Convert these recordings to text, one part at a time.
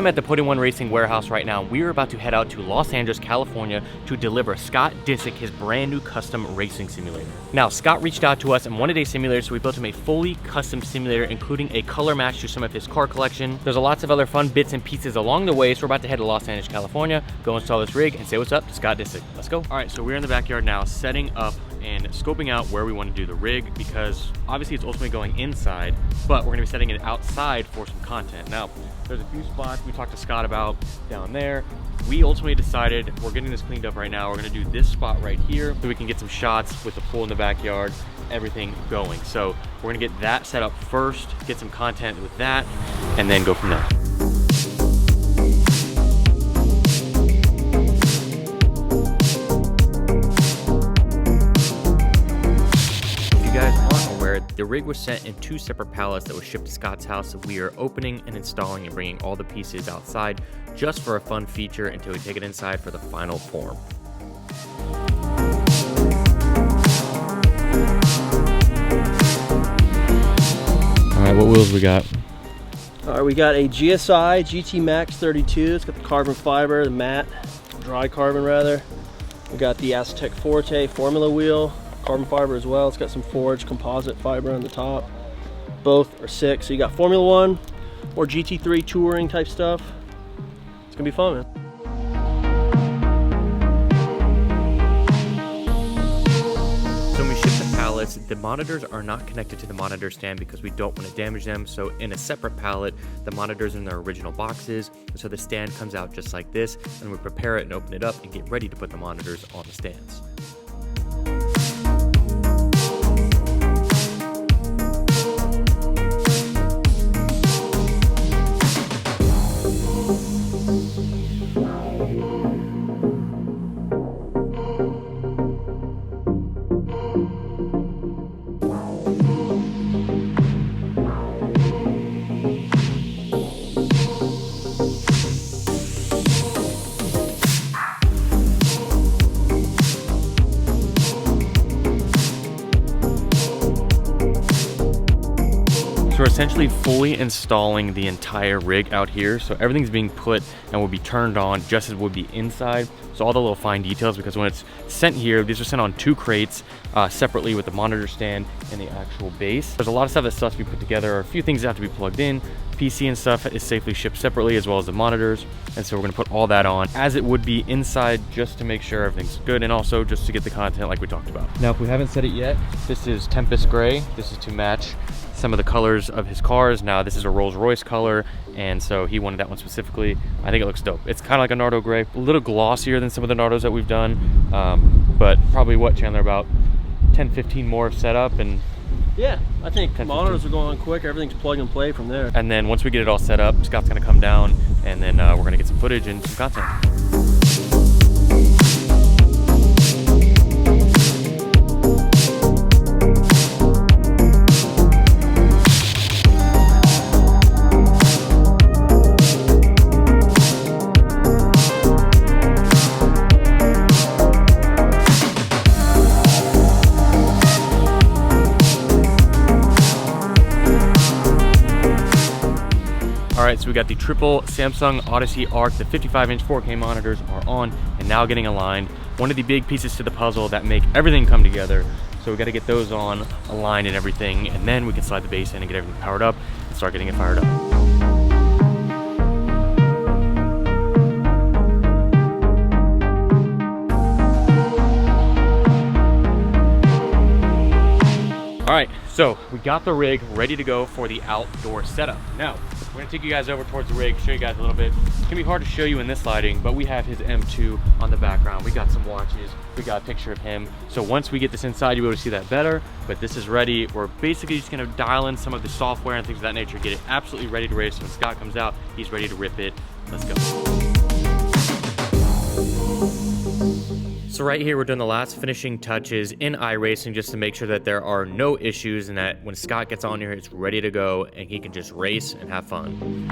am at the Put in One Racing warehouse right now. We are about to head out to Los Angeles, California to deliver Scott Disick his brand new custom racing simulator. Now, Scott reached out to us and wanted a simulator, so we built him a fully custom simulator, including a color match to some of his car collection. There's lots of other fun bits and pieces along the way, so we're about to head to Los Angeles, California, go install this rig, and say what's up to Scott Disick. Let's go. All right, so we're in the backyard now, setting up and scoping out where we want to do the rig, because obviously it's ultimately going inside, but we're going to be setting it outside for some content. Now, there's a few spots we talked to Scott about down there. We ultimately decided we're getting this cleaned up right now. We're going to do this spot right here so we can get some shots with the pool in the backyard, everything going. So we're going to get that set up first, get some content with that, and then go from there. The rig was sent in 2 separate pallets that were shipped to Scott's house, so we are opening and installing and bringing all the pieces outside just for a fun feature until we take it inside for the final form. All right, what wheels we got? All right, we got a GSI GT Max 32. It's got the carbon fiber, the matte, dry carbon rather. We got the Aztec Forte Formula wheel. Carbon fiber as well. It's got some forged composite fiber on the top. Both are sick. So you got Formula 1 or GT3 touring type stuff. It's gonna be fun, man. So when we ship the pallets, the monitors are not connected to the monitor stand because we don't want to damage them. So in a separate pallet, the monitors are in their original boxes. So the stand comes out just like this, and we prepare it and open it up and get ready to put the monitors on the stands. So we're essentially fully installing the entire rig out here. So everything's being put and will be turned on just as would be inside. So all the little fine details, because when it's sent here, these are sent on 2 crates separately with the monitor stand and the actual base. There's a lot of stuff that still has to be put together. A few things that have to be plugged in. PC and stuff is safely shipped separately, as well as the monitors. And so we're gonna put all that on as it would be inside, just to make sure everything's good, and also just to get the content like we talked about. Now, if we haven't set it yet, this is Tempest Gray. This is to match some of the colors of his cars. Now, this is a Rolls Royce color, and so he wanted that one specifically. I think it looks dope. It's kind of like a Nardo Gray, a little glossier than some of the Nardos that we've done, but probably what, Chandler, about 10-15 more set up, and yeah, I think monitors are going on quick. Everything's plug and play from there. And then once we get it all set up, Scott's gonna come down, and then we're gonna get some footage and some content. All right, so we got the triple Samsung Odyssey Arc. The 55-inch 4K monitors are on and now getting aligned. One of the big pieces to the puzzle that make everything come together. So we got to get those on, aligned and everything, and then we can slide the base in and get everything powered up and start getting it fired up. All right, so we got the rig ready to go for the outdoor setup. Now, we're gonna take you guys over towards the rig, show you guys a little bit. It's gonna be hard to show you in this lighting, but we have his M2 on the background. We got some watches, we got a picture of him. So once we get this inside, you'll be able to see that better, but this is ready. We're basically just gonna dial in some of the software and things of that nature, get it absolutely ready to race. When Scott comes out, he's ready to rip it. Let's go. So right here, we're doing the last finishing touches in iRacing just to make sure that there are no issues and that when Scott gets on here, it's ready to go and he can just race and have fun.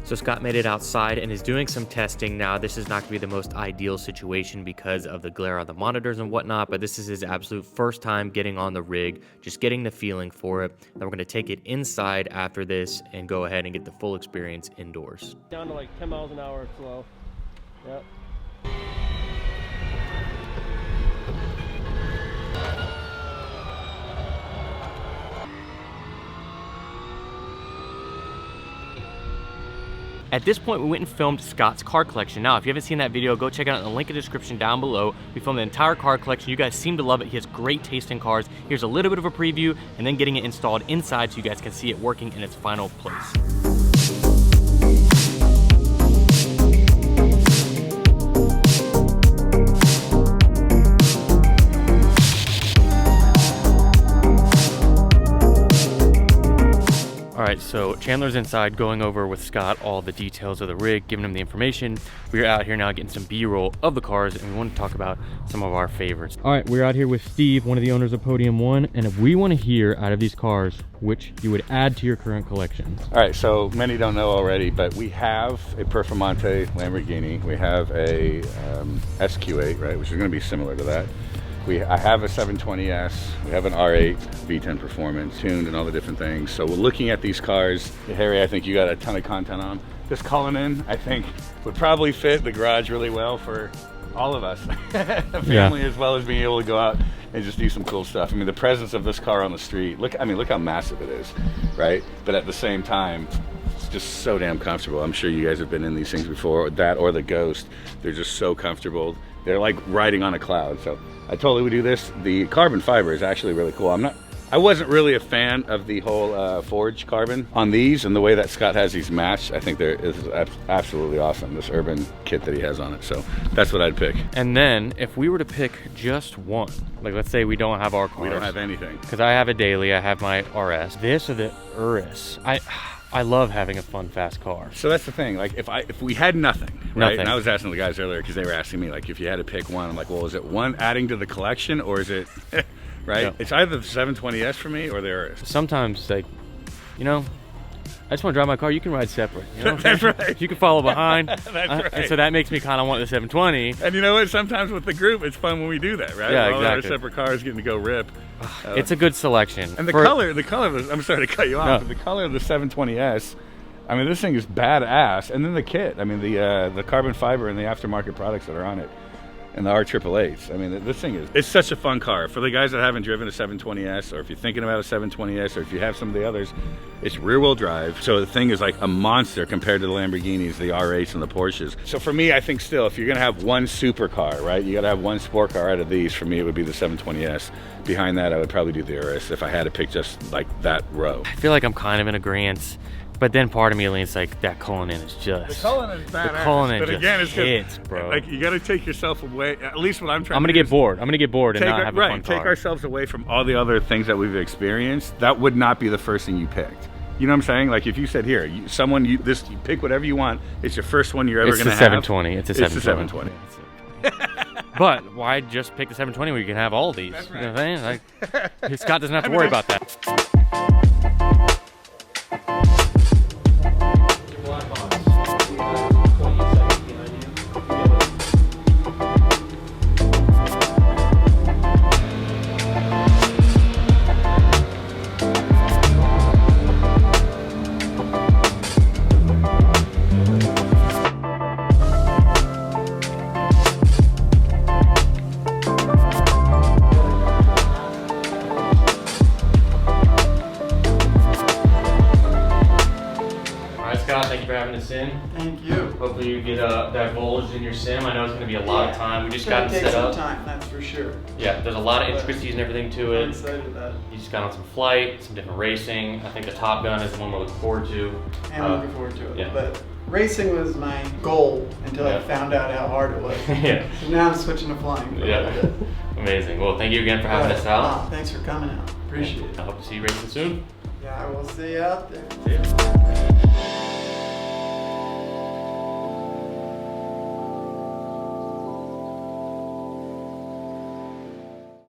So Scott made it outside and is doing some testing now. This is not going to be the most ideal situation because of the glare on the monitors and whatnot, but this is his absolute first time getting on the rig, just getting the feeling for it. Then we're going to take it inside after this and go ahead and get the full experience indoors. Down to like 10 miles an hour slow. Yep. At this point, we went and filmed Scott's car collection. Now, if you haven't seen that video, go check it out in the link in the description down below. We filmed the entire car collection. You guys seem to love it. He has great taste in cars. Here's a little bit of a preview and then getting it installed inside so you guys can see it working in its final place. All right, so Chandler's inside going over with Scott all the details of the rig, giving him the information. We're out here now getting some B-roll of the cars, and we want to talk about some of our favorites. All right, we're out here with Steve, one of the owners of Podium One, and if we want to hear out of these cars, which you would add to your current collection. All right, so many don't know already, but we have a Performante Lamborghini. We have a SQ8, right, which is going to be similar to that. I have a 720S, we have an R8 V10 Performance, tuned and all the different things. So we're looking at these cars. Harry, I think you got a ton of content on. This Cullinan, I think, would probably fit the garage really well for all of us. The family, as well as being able to go out and just do some cool stuff. I mean, the presence of this car on the street, look how massive it is, right? But at the same time, it's just so damn comfortable. I'm sure you guys have been in these things before, that or the Ghost. They're just so comfortable. They're like riding on a cloud. So I totally would do this. The carbon fiber is actually really cool. I wasn't really a fan of the whole forged carbon on these, and the way that Scott has these matched, I think this is absolutely awesome, this urban kit that he has on it. So that's what I'd pick. And then if we were to pick just one, like let's say we don't have our cars. We don't have anything. Because I have a daily, I have my RS. This or the Urus. I love having a fun, fast car. So that's the thing. Like, if we had nothing, right? And I was asking the guys earlier because they were asking me, like, if you had to pick one, I'm like, well, is it one adding to the collection or is it, right? Yeah. It's either the 720S for me or the Urus. Sometimes, like, you know, I just want to drive my car. You can ride separate. You know That's right. You can follow behind. That's right. And so that makes me kind of want the 720. And you know what? Sometimes with the group, it's fun when we do that, right? Yeah, all exactly. Our separate cars getting to go rip. It's a good selection. And the color, I'm sorry to cut you off, but the color of the 720S, I mean, this thing is badass. And then the kit, I mean, the carbon fiber and the aftermarket products that are on it, and the R888s. I mean, this thing it's such a fun car. For the guys that haven't driven a 720S, or if you're thinking about a 720S, or if you have some of the others, it's rear-wheel drive. So the thing is like a monster compared to the Lamborghinis, the R8s, and the Porsches. So for me, I think still, if you're gonna have one supercar, right, you gotta have one sport car out of these. For me, it would be the 720S. Behind that, I would probably do the Urus if I had to pick just like that row. I feel like I'm kind of in agreement. But then part of me leans like that Cullinan is just. The Cullinan is badass. The Cullinan but just again, it's hits, bro. Like you got to take yourself away. At least what I'm trying. I'm gonna get bored. I'm gonna get bored and not have a fun car. Take ourselves away from all the other things that we've experienced. That would not be the first thing you picked. You know what I'm saying? Like if you said here, you pick whatever you want. It's your first one you're ever gonna have. It's a 720. It's a 720. It's a 720. But why just pick the 720 when you can have all these? That's right. You know what I'm saying? Like, Scott doesn't have to worry about that. Thank you for having us in. Thank you. Hopefully you get divulged in your sim. I know it's going to be a lot of time. We just got it set up. Some time, that's for sure. Yeah, there's a lot of intricacies and everything to it. I'm excited about it. You just got on some flight, some different racing. I think the Top Gun is the one we're looking forward to. And I'm looking forward to it. Yeah. But racing was my goal until I found out how hard it was. Yeah. So now I'm switching to flying. Yeah. Amazing. Well, thank you again for having us out. Thanks for coming out. Appreciate it. I hope to see you racing soon. Yeah, I will see you out there. See ya.